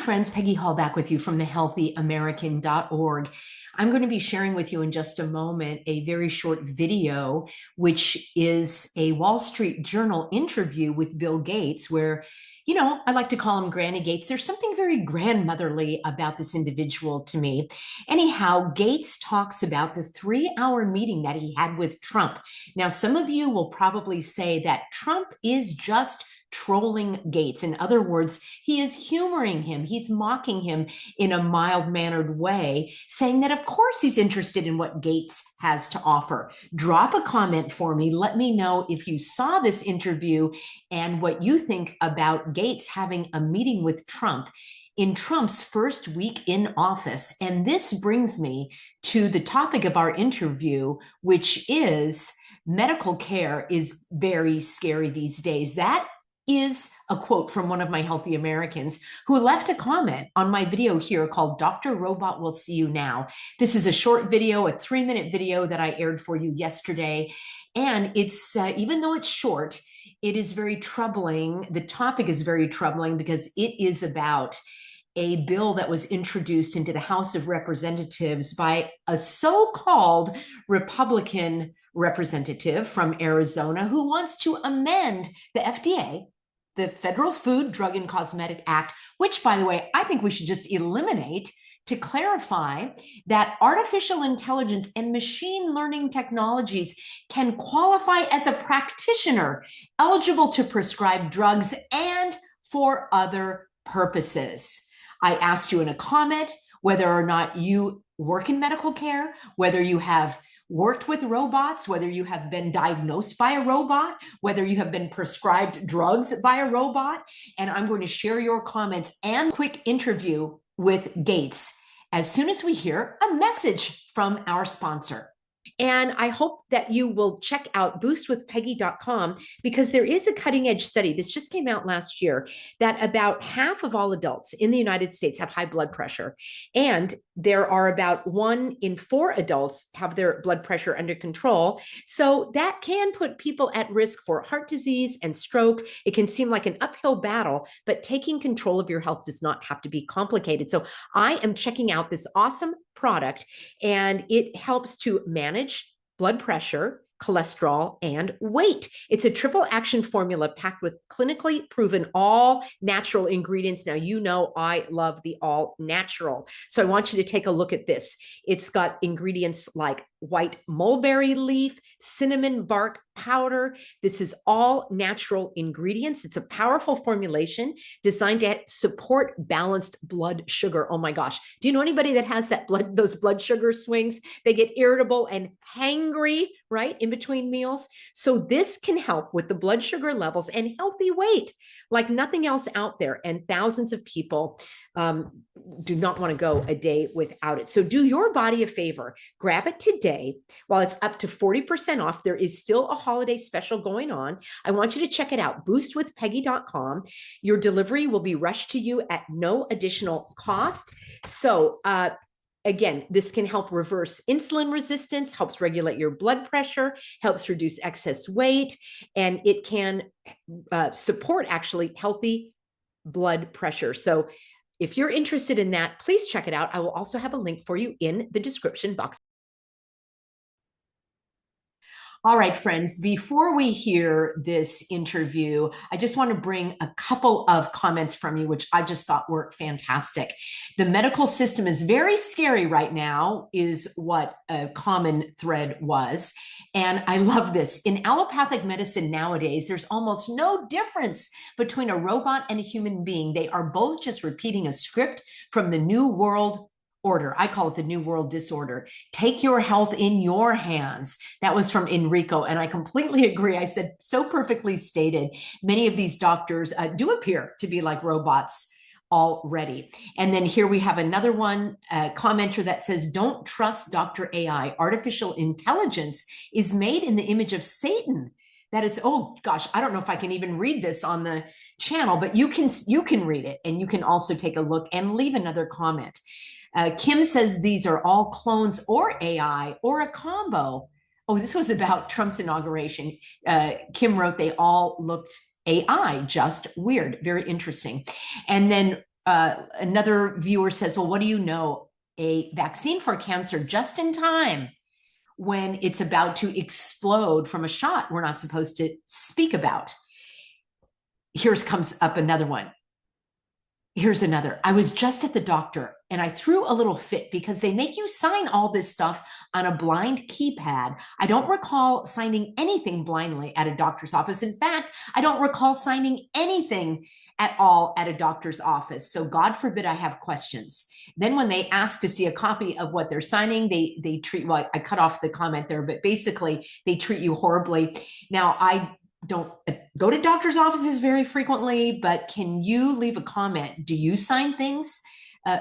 Friends, Peggy Hall back with you from thehealthyamerican.org. I'm going to be sharing with you in just a moment a very short video, which is a Wall Street Journal interview with Bill Gates, where, I like to call him Granny Gates. There's something very grandmotherly about this individual to me. Anyhow, Gates talks about the 3-hour meeting that he had with Trump. Now, some of you will probably say that Trump is just trolling Gates. In other words, he is humoring him. He's mocking him in a mild-mannered way, saying that of course he's interested in what Gates has to offer. Drop a comment for me. Let me know if you saw this interview and what you think about Gates having a meeting with Trump in Trump's first week in office. And this brings me to the topic of our interview, which is medical care is very scary these days. That is a quote from one of my healthy Americans who left a comment on my video here called Dr. Robot Will See You Now. This is a short video, a 3-minute video that I aired for you yesterday. And it's, even though it's short, it is very troubling. The topic is very troubling because it is about a bill that was introduced into the House of Representatives by a so-called Republican representative from Arizona who wants to amend the FDA, the Federal Food, Drug, and Cosmetic Act, which, by the way, I think we should just eliminate, to clarify that artificial intelligence and machine learning technologies can qualify as a practitioner eligible to prescribe drugs and for other purposes. I asked you in a comment whether or not you work in medical care, whether you have worked with robots, whether you have been diagnosed by a robot, whether you have been prescribed drugs by a robot. And I'm going to share your comments and quick interview with Gates as soon as we hear a message from our sponsor. And I hope that you will check out boostwithpeggy.com because there is a cutting edge study. This just came out last year that about half of all adults in the United States have high blood pressure. And there are about 1 in 4 adults have their blood pressure under control. So that can put people at risk for heart disease and stroke. It can seem like an uphill battle, but taking control of your health does not have to be complicated. So I am checking out this awesome product, and it helps to manage blood pressure, cholesterol, and weight. It's a triple action formula packed with clinically proven all natural ingredients. Now, you know I love the all natural. So I want you to take a look at this. It's got ingredients like white mulberry leaf, cinnamon bark powder. This is all natural ingredients. It's a powerful formulation designed to support balanced blood sugar. Oh my gosh. Do you know anybody that has those blood sugar swings? They get irritable and hangry, right, in between meals. So this can help with the blood sugar levels and healthy weight like nothing else out there. And thousands of people do not want to go a day without it. So do your body a favor, grab it today while it's up to 40% off. There is still a holiday special going on. I want you to check it out, boostwithpeggy.com. Your delivery will be rushed to you at no additional cost. So, again, this can help reverse insulin resistance, helps regulate your blood pressure, helps reduce excess weight, and it can support actually healthy blood pressure. So if you're interested in that, please check it out. I will also have a link for you in the description box. All right, friends, before we hear this interview, I just want to bring a couple of comments from you, which I just thought were fantastic. The medical system is very scary right now, is what a common thread was. And I love this. In allopathic medicine nowadays, there's almost no difference between a robot and a human being. They are both just repeating a script from the New World Order. I call it the New World Disorder. Take your health in your hands. That was from Enrico, and I completely agree. I said, so perfectly stated. Many of these doctors do appear to be like robots already. And then here we have another one, commenter that says, don't trust Dr. AI. Artificial intelligence is made in the image of Satan. That is, oh gosh, I don't know if I can even read this on the channel, but you can read it, and you can also take a look and leave another comment. Kim says these are all clones or AI or a combo. Oh, this was about Trump's inauguration. Kim wrote they all looked AI, just weird, very interesting. And then Another viewer says, well, what do you know? A vaccine for cancer just in time when it's about to explode from a shot we're not supposed to speak about. Here's comes up another one. Here's another. I was just at the doctor and I threw a little fit because they make you sign all this stuff on a blind keypad. I don't recall signing anything blindly at a doctor's office. In fact, I don't recall signing anything at all at a doctor's office. So God forbid I have questions. Then when they ask to see a copy of what they're signing, they treat, well, I cut off the comment there, but basically they treat you horribly. Now, I don't go to doctor's offices very frequently, but can you leave a comment? Do you sign things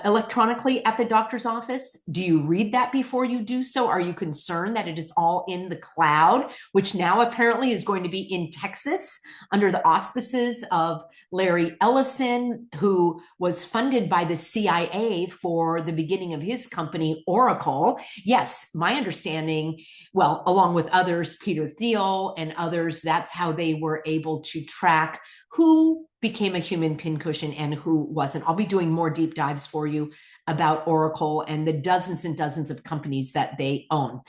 electronically at the doctor's office? Do you read that before you do so? Are you concerned that it is all in the cloud, which now apparently is going to be in Texas under the auspices of Larry Ellison, who was funded by the CIA for the beginning of his company, Oracle? Yes, my understanding, well, along with others, Peter Thiel and others, that's how they were able to track who became a human pincushion and who wasn't. I'll be doing more deep dives for you about Oracle and the dozens and dozens of companies that they own.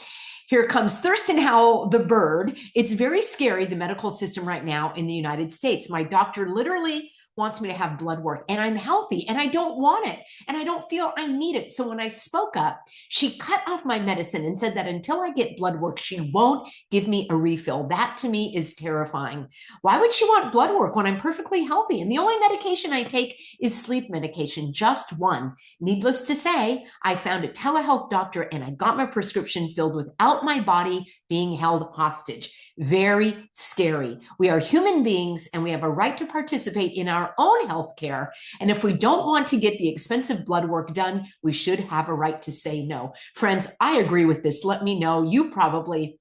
Here comes Thurston Howell, the bird. It's very scary, the medical system right now in the United States. My doctor literally wants me to have blood work and I'm healthy and I don't want it and I don't feel I need it. So when I spoke up, she cut off my medicine and said that until I get blood work, she won't give me a refill. That to me is terrifying. Why would she want blood work when I'm perfectly healthy? And the only medication I take is sleep medication, just one. Needless to say, I found a telehealth doctor and I got my prescription filled without my body being held hostage. Very scary. We are human beings and we have a right to participate in our own health care. And if we don't want to get the expensive blood work done, we should have a right to say no. Friends, I agree with this. Let me know. You probably,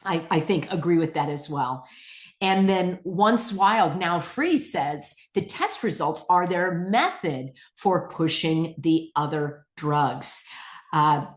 I think, agree with that as well. And then Once Wild, Now Free says the test results are their method for pushing the other drugs.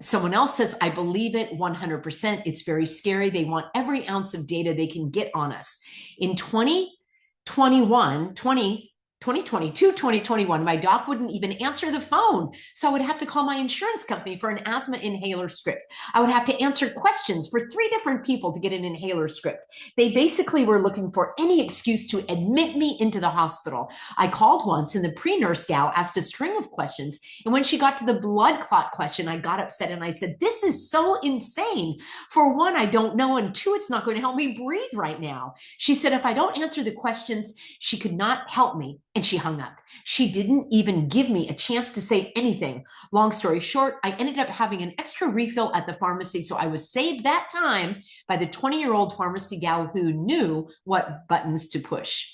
Someone else says, I believe it 100%. It's very scary. They want every ounce of data they can get on us. In 2022, 2021, my doc wouldn't even answer the phone. So I would have to call my insurance company for an asthma inhaler script. I would have to answer questions for 3 different people to get an inhaler script. They basically were looking for any excuse to admit me into the hospital. I called once and the pre-nurse gal asked a string of questions. And when she got to the blood clot question, I got upset and I said, this is so insane. For one, I don't know. And 2, it's not going to help me breathe right now. She said, if I don't answer the questions, she could not help me. And she hung up. She didn't even give me a chance to say anything. Long story short, I ended up having an extra refill at the pharmacy. So I was saved that time by the 20-year-old pharmacy gal who knew what buttons to push.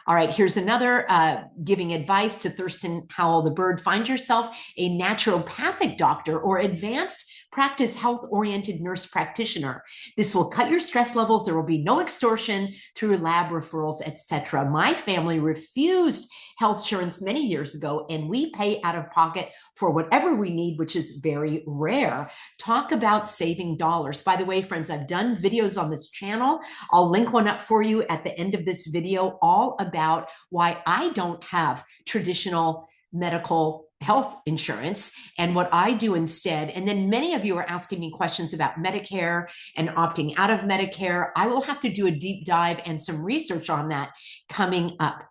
All right, here's another giving advice to Thurston Howell, the bird. Find yourself a naturopathic doctor or advanced practice health-oriented nurse practitioner. This will cut your stress levels. There will be no extortion through lab referrals, etc. My family refused health insurance many years ago, and we pay out of pocket for whatever we need, which is very rare. Talk about saving dollars. By the way, friends, I've done videos on this channel. I'll link one up for you at the end of this video, all about why I don't have traditional medical health insurance and what I do instead. And then many of you are asking me questions about Medicare and opting out of Medicare. I will have to do a deep dive and some research on that coming up.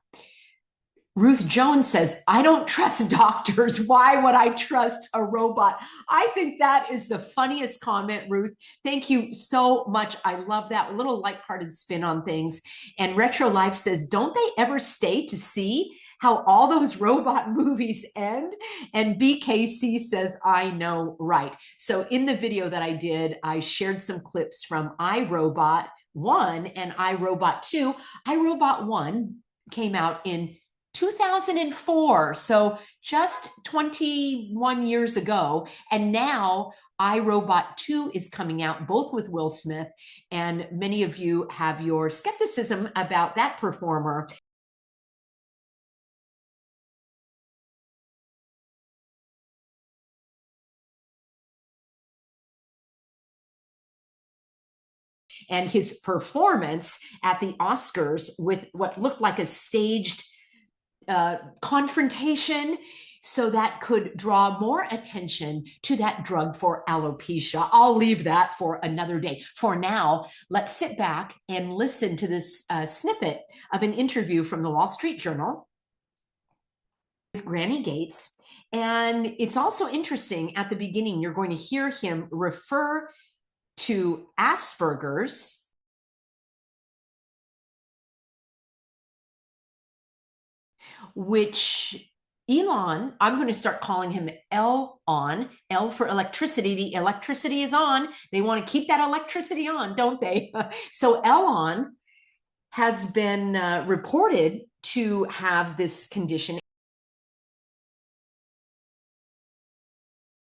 Ruth Jones says, I don't trust doctors. Why would I trust a robot? I think that is the funniest comment, Ruth. Thank you so much. I love that little light-hearted spin on things. And Retro Life says, don't they ever stay to see how all those robot movies end? And BKC says, I know, right. So in the video that I did, I shared some clips from iRobot 1 and iRobot 2. iRobot 1 came out in 2004, so just 21 years ago. And now iRobot 2 is coming out, both with Will Smith, and many of you have your skepticism about that performer. And his performance at the Oscars with what looked like a staged confrontation, so that could draw more attention to that drug for alopecia. I'll leave that for another day. For now, let's sit back and listen to this snippet of an interview from the Wall Street Journal with Granny Gates. And it's also interesting, at the beginning, you're going to hear him refer to Asperger's, which Elon, I'm going to start calling him L-on, L for electricity. The electricity is on. They want to keep that electricity on, don't they? So L-on has been reported to have this condition,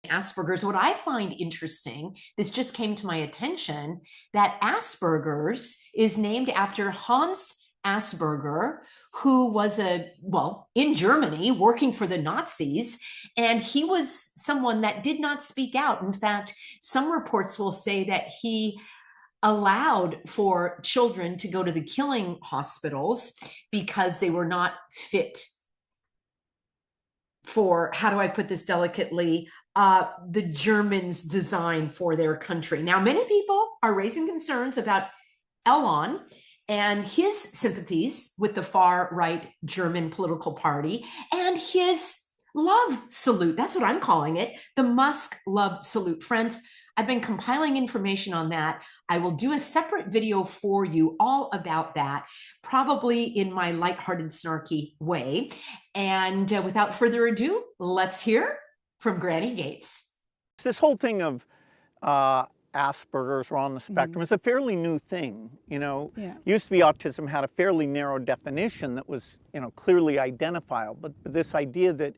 Asperger's. What I find interesting, this just came to my attention, that Asperger's is named after Hans Asperger, who was in Germany working for the Nazis, and he was someone that did not speak out. In fact, some reports will say that he allowed for children to go to the killing hospitals because they were not fit for, how do I put this delicately, the Germans' design for their country. Now, many people are raising concerns about Elon and his sympathies with the far-right German political party and his love salute. That's what I'm calling it, the Musk love salute. Friends, I've been compiling information on that. I will do a separate video for you all about that, probably in my lighthearted, snarky way. And without further ado, let's hear from Granny Gates. This whole thing of Asperger's or on the spectrum is a fairly new thing. Used to be autism had a fairly narrow definition that was, clearly identifiable. But this idea that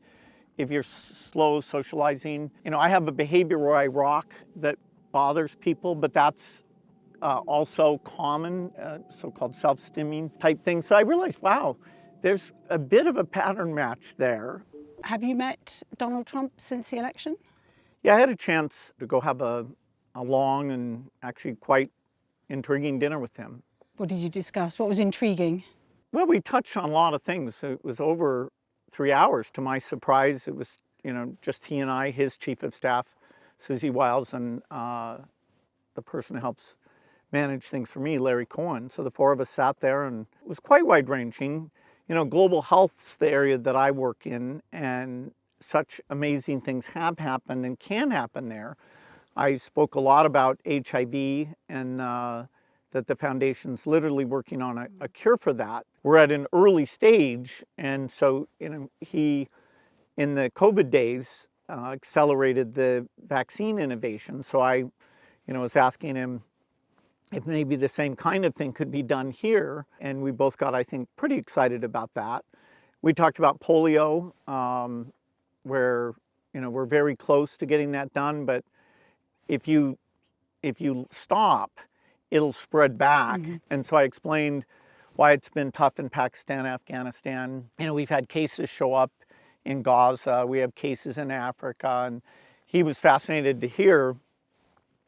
if you're slow socializing, I have a behavior where I rock that bothers people, but that's also common, so-called self-stimming type thing. So I realized, wow, there's a bit of a pattern match there. Have you met Donald Trump since the election? Yeah, I had a chance to go have a long and actually quite intriguing dinner with him. What did you discuss? What was intriguing? Well, we touched on a lot of things. It was over 3 hours. To my surprise, it was, just he and I, his chief of staff, Susie Wiles, and the person who helps manage things for me, Larry Cohen. So the four of us sat there, and it was quite wide-ranging. Global health's the area that I work in, and such amazing things have happened and can happen there. I spoke a lot about HIV and that the foundation's literally working on a cure for that. We're at an early stage, and so he, in the COVID days, accelerated the vaccine innovation. So I was asking him if maybe the same kind of thing could be done here, and we both got, I think, pretty excited about that. We talked about polio, where we're very close to getting that done, but if you stop, it'll spread back. And so I explained why it's been tough in Pakistan, Afghanistan. We've had cases show up in Gaza, we have cases in Africa, and he was fascinated to hear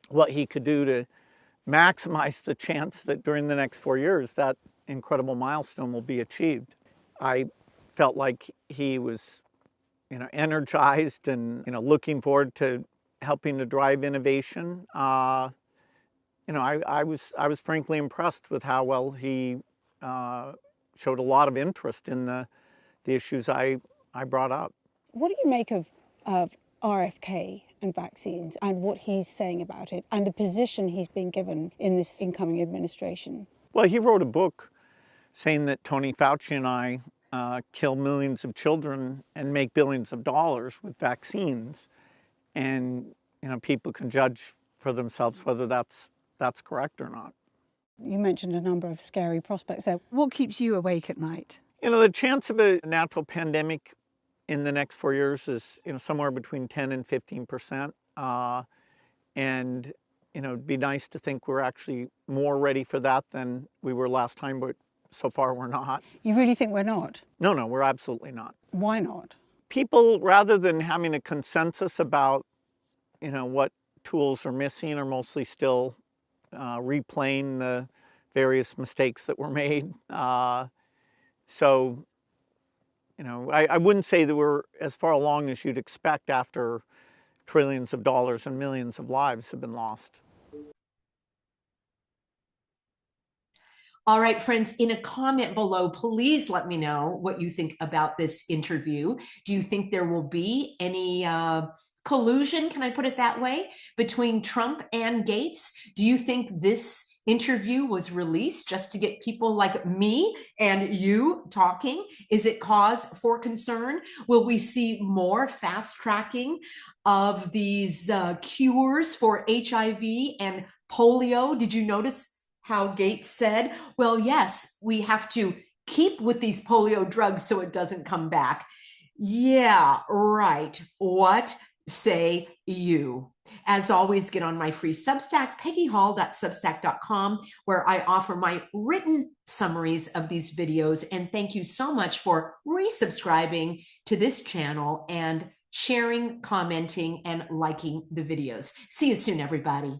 what he could do to maximize the chance that during the next 4 years that incredible milestone will be achieved. I felt like he was energized and looking forward to helping to drive innovation. I was frankly impressed with how well he showed a lot of interest in the issues I brought up. What do you make of RFK and vaccines and what he's saying about it and the position he's been given in this incoming administration? Well, he wrote a book saying that Tony Fauci and I kill millions of children and make billions of dollars with vaccines. And people can judge for themselves whether that's correct or not. You mentioned a number of scary prospects there. What keeps you awake at night? The chance of a natural pandemic in the next 4 years is somewhere between 10 and 15%. And it'd be nice to think we're actually more ready for that than we were last time, but so far we're not. You really think we're not? No, we're absolutely not. Why not? People, rather than having a consensus about what tools are missing, are mostly still replaying the various mistakes that were made. So You know, I wouldn't say that we're as far along as you'd expect after trillions of dollars and millions of lives have been lost. All right, friends, in a comment below, please let me know what you think about this interview. Do you think there will be any collusion, can I put it that way, between Trump and Gates? Do you think this interview was released just to get people like me and you talking? Is it cause for concern? Will we see more fast tracking of these cures for HIV and polio? Did you notice how Gates said, well, yes, we have to keep with these polio drugs so it doesn't come back? Yeah, right. What say you? As always, get on my free Substack, peggyhall.substack.com, where I offer my written summaries of these videos. And thank you so much for resubscribing to this channel and sharing, commenting, and liking the videos. See you soon, everybody.